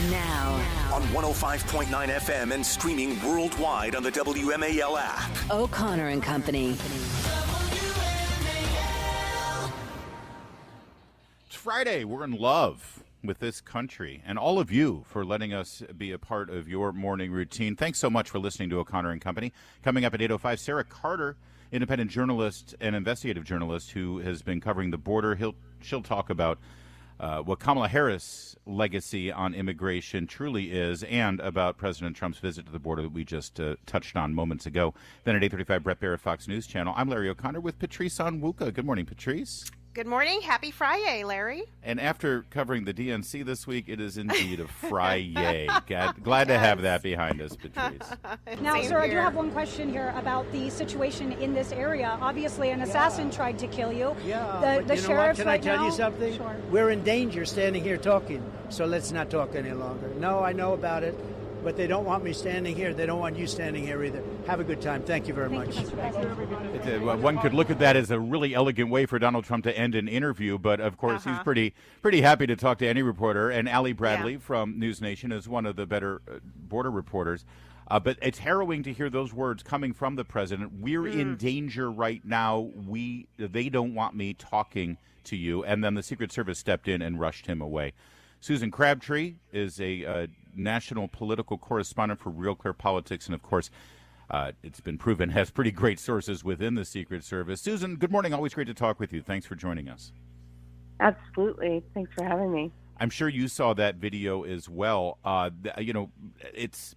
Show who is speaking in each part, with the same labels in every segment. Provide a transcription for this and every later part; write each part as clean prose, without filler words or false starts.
Speaker 1: Now.
Speaker 2: On 105.9 FM and streaming worldwide on the WMAL app.
Speaker 1: O'Connor and Company.
Speaker 3: It's Friday. We're in love with this country and all of you for letting us be a part of your morning routine. Thanks so much for listening to O'Connor and Company. Coming up at 8:05, Sarah Carter, independent journalist and investigative journalist who has been covering the border. She'll talk about what Kamala Harris' legacy on immigration truly is, and about President Trump's visit to the border that we just touched on moments ago. Then at 8:35, Brett Barrett, Fox News Channel. I'm Larry O'Connor with Patrice Onwuka. Good morning, Patrice.
Speaker 4: Good morning. Happy Friday, Larry.
Speaker 3: And after covering the DNC this week, it is indeed a Friday. Glad to have that behind us, Patrice.
Speaker 5: Now, sir, I do have one question here about the situation in this area. Obviously, an assassin tried to kill you.
Speaker 6: Yeah,
Speaker 5: the sheriff's
Speaker 6: Can
Speaker 5: right
Speaker 6: I tell
Speaker 5: now?
Speaker 6: you something?
Speaker 5: Sure.
Speaker 6: We're in danger standing here talking, so let's not talk any longer. No, I know about it, but they don't want me standing here. They don't want you standing here either. Have a good time. Thank you very much.
Speaker 3: One could look at that as a really elegant way for Donald Trump to end an interview, but of course he's pretty happy to talk to any reporter. And Allie Bradley from News Nation is one of the better border reporters. But it's harrowing to hear those words coming from the president. We're in danger right now. They don't want me talking to you. And then the Secret Service stepped in and rushed him away. Susan Crabtree is a national political correspondent for Real Clear Politics, and of course, it's been proven has pretty great sources within the Secret Service. Susan, good morning. Always great to talk with you. Thanks for joining us.
Speaker 7: Absolutely. Thanks for having me.
Speaker 3: I'm sure you saw that video as well. It's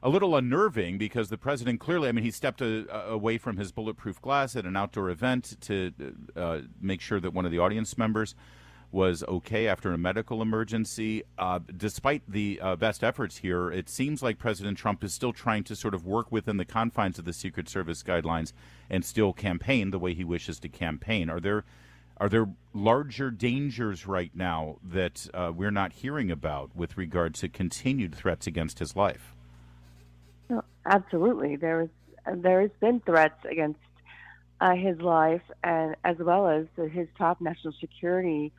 Speaker 3: a little unnerving because the president clearly, he stepped away from his bulletproof glass at an outdoor event to make sure that one of the audience members was okay after a medical emergency. Despite the best efforts here, it seems like President Trump is still trying to sort of work within the confines of the Secret Service guidelines and still campaign the way he wishes to campaign. Are there larger dangers right now that we're not hearing about with regard to continued threats against his life?
Speaker 7: No, absolutely. There has been threats against his life, and as well as his top national security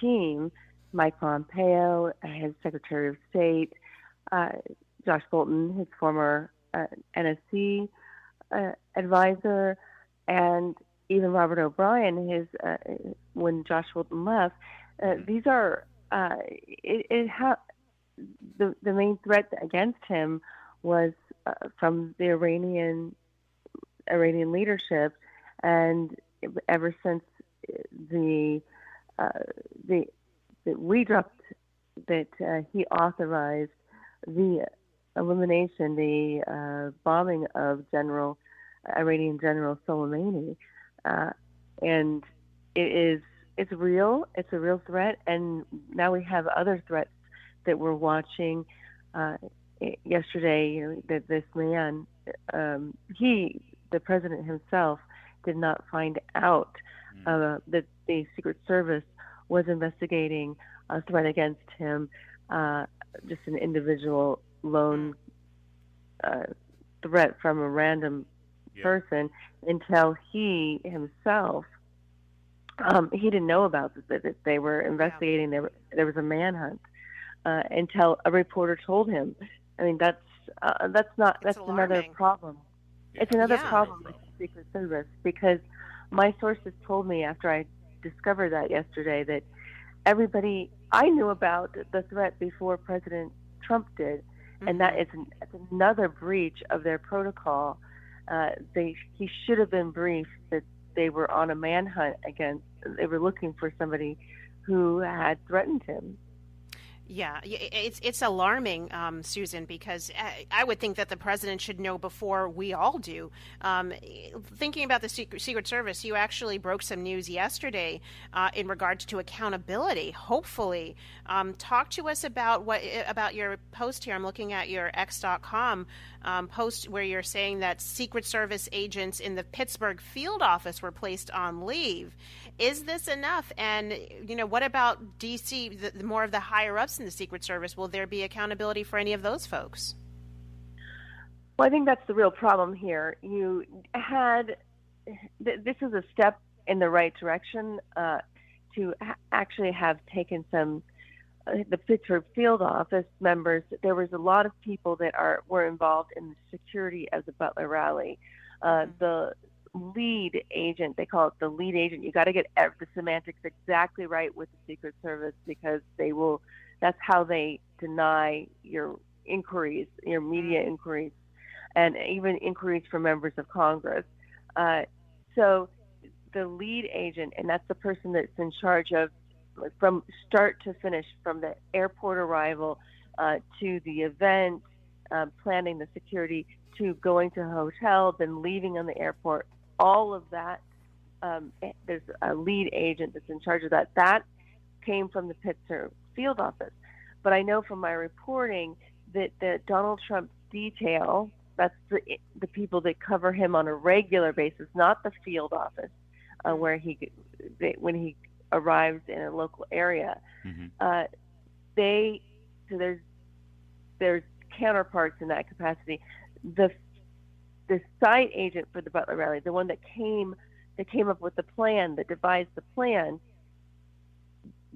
Speaker 7: team, Mike Pompeo, his Secretary of State, Josh Bolton, his former NSC advisor, and even Robert O'Brien, when Josh Bolton left. These are the main threat against him was from the Iranian leadership, and ever since he authorized the elimination, the bombing of Iranian General Soleimani, and it's real. It's a real threat, and now we have other threats that we're watching. Yesterday, that this man, the president himself, did not find out that the Secret Service was investigating a threat against him, just an individual lone threat from a random person, until he himself, he didn't know about that they were investigating. There was a manhunt until a reporter told him. That's another problem. It's another problem with the Secret Service, because my sources told me after I discovered that yesterday that I knew about the threat before President Trump did, and that it's another breach of their protocol. He should have been briefed that they were on a manhunt they were looking for somebody who had threatened him.
Speaker 4: Yeah, it's alarming, Susan, because I would think that the president should know before we all do. Thinking about the Secret Service, you actually broke some news yesterday in regards to accountability. Hopefully, talk to us about your post here. I'm looking at your X.com post where you're saying that Secret Service agents in the Pittsburgh field office were placed on leave. Is this enough? And what about D.C., the more of the higher ups in the Secret Service? Will there be accountability for any of those folks?
Speaker 7: Well, I think that's the real problem here. This is a step in the right direction to actually have taken some the Pittsburgh field office members, there was a lot of people that were involved in the security of the Butler rally. The lead agent, they call it the lead agent. You got to get the semantics exactly right with the Secret Service, because that's how they deny your inquiries, your media inquiries, and even inquiries from members of Congress. So the lead agent, and that's the person that's in charge of, from start to finish, from the airport arrival to the event, planning the security, to going to a hotel, then leaving on the airport, all of that, there's a lead agent that's in charge of that. That came from the Pittsburgh field office. But I know from my reporting that the Donald Trump detail, that's the people that cover him on a regular basis, not the field office, where when he arrives in a local area, so there's counterparts in that capacity. The site agent for the Butler rally, the one that came up with the plan, that devised the plan,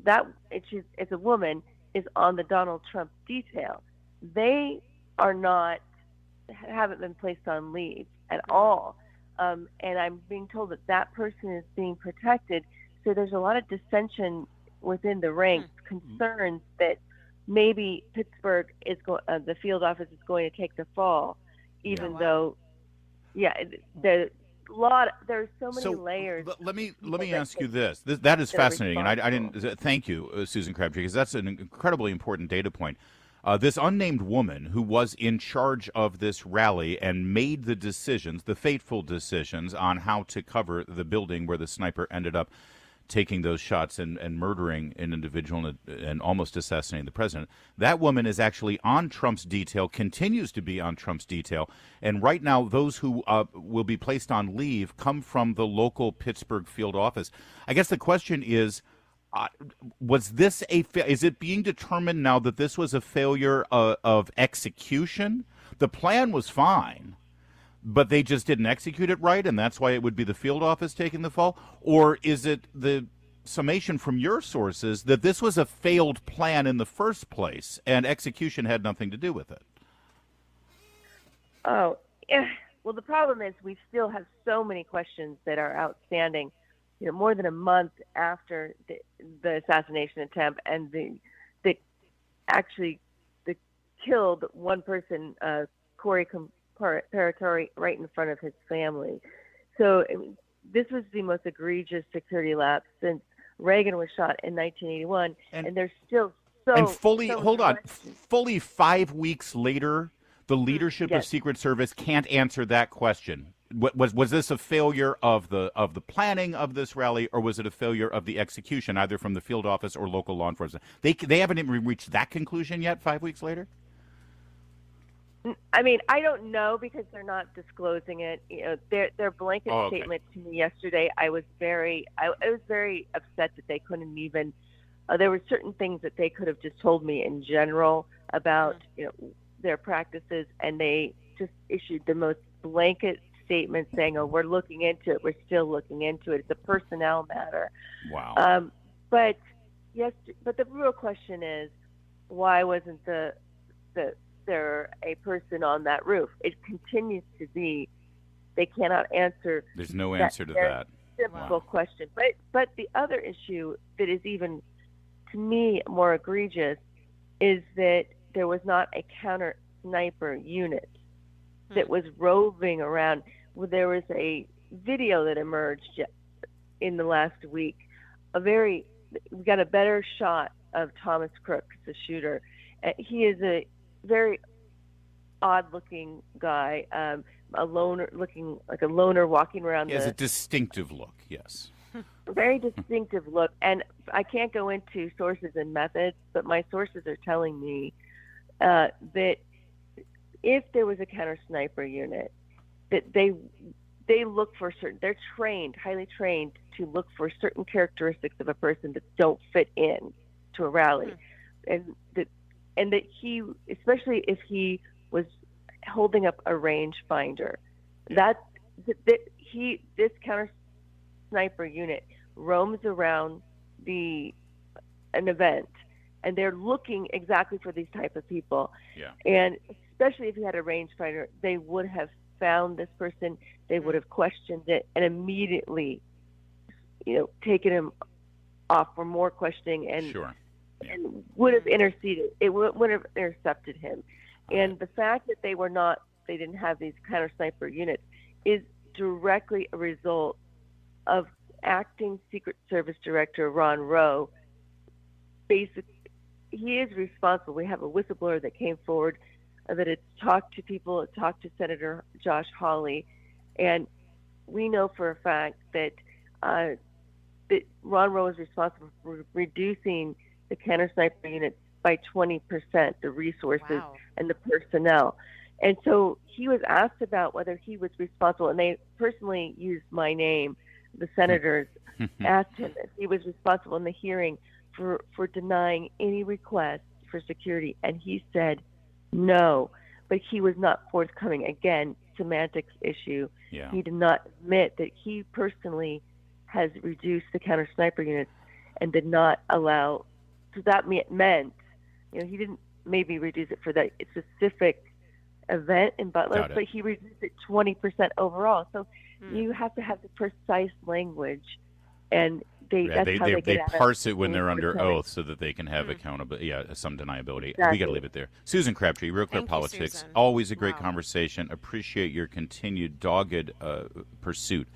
Speaker 7: it's a woman, is on the Donald Trump detail. They haven't been placed on leave at all. And I'm being told that person is being protected. So there's a lot of dissension within the ranks, concerns that maybe Pittsburgh the field office is going to take the fall, even though, there's so many layers.
Speaker 3: Let me ask you this. That is fascinating, and I didn't. Thank you, Susan Crabtree, because that's an incredibly important data point. This unnamed woman who was in charge of this rally and made the decisions, the fateful decisions, on how to cover the building where the sniper ended up taking those shots and murdering an individual and almost assassinating the president. That woman is actually on Trump's detail, continues to be on Trump's detail, and right now those who will be placed on leave come from the local Pittsburgh field office. I guess the question is, was this is it being determined now that this was a failure of execution? The plan was fine, but they just didn't execute it right, and that's why it would be the field office taking the fall? Or is it the summation from your sources that this was a failed plan in the first place and execution had nothing to do with it?
Speaker 7: Oh, yeah. Well, the problem is we still have so many questions that are outstanding. More than a month after the assassination attempt, and that actually killed one person, Corey Paratori, right in front of his family. So this was the most egregious security lapse since Reagan was shot in 1981, and there's still
Speaker 3: fully 5 weeks later, the leadership of Secret Service can't answer that question. Was this a failure of the planning of this rally, or was it a failure of the execution, either from the field office or local law enforcement? They haven't even reached that conclusion yet 5 weeks later?
Speaker 7: I mean, I don't know, because they're not disclosing it. Their blanket statement to me yesterday, I was very upset that they couldn't even. There were certain things that they could have just told me in general about their practices, and they just issued the most blanket statement saying, "Oh, we're looking into it. We're still looking into it. It's a personnel matter."
Speaker 3: Wow.
Speaker 7: But the real question is, why wasn't there a person on that roof? It continues to be. They cannot answer.
Speaker 3: There's no answer to that.
Speaker 7: Simple question. But the other issue that is even, to me, more egregious is that there was not a counter sniper unit that was roving around. There was a video that emerged in the last week. We got a better shot of Thomas Crooks, the shooter. He is a very odd-looking guy, a loner, looking like a loner walking around.
Speaker 3: He has a distinctive look, yes.
Speaker 7: Very distinctive look. And I can't go into sources and methods, but my sources are telling me that if there was a counter sniper unit, that they look for certain. They're trained, highly trained, to look for certain characteristics of a person that don't fit in to a rally, and that he, especially if he was holding up a rangefinder, this counter sniper unit roams around an event and they're looking exactly for these type of people.
Speaker 3: Yeah.
Speaker 7: And especially if you had a rangefinder, they would have found this person, they would have questioned it, and immediately, taken him off for more questioning, and
Speaker 3: Sure. Yeah.
Speaker 7: and would have interceded. It would have intercepted him. And the fact that they didn't have these counter sniper units is directly a result of acting Secret Service Director Ron Rowe. Basically, he is responsible. We have a whistleblower that came forward that had talked to people, talked to Senator Josh Hawley, and we know for a fact that Ron Rowe is responsible for reducing the counter sniper units by 20%, the resources and the personnel. And so he was asked about whether he was responsible, and they personally used my name. The senators asked him if he was responsible in the hearing for denying any request for security, and he said no, but he was not forthcoming. Again, semantics issue.
Speaker 3: Yeah.
Speaker 7: He did not admit that he personally has reduced the counter sniper units and did not allow. So that meant, he didn't maybe reduce it for that specific event in Butler, but he reduced it 20% overall. So you have to have the precise language, and they
Speaker 3: parse it when they're under oath so that they can have accountability. Yeah, some deniability.
Speaker 7: Exactly.
Speaker 3: We got to leave it there. Susan Crabtree, Real Clear
Speaker 4: Thank
Speaker 3: Politics.
Speaker 4: you, Susan.
Speaker 3: Always a great conversation. Appreciate your continued dogged pursuit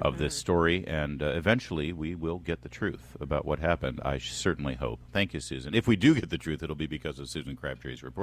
Speaker 3: of this story, and eventually we will get the truth about what happened. I certainly hope. Thank you, Susan. If we do get the truth, it'll be because of Susan Crabtree's report.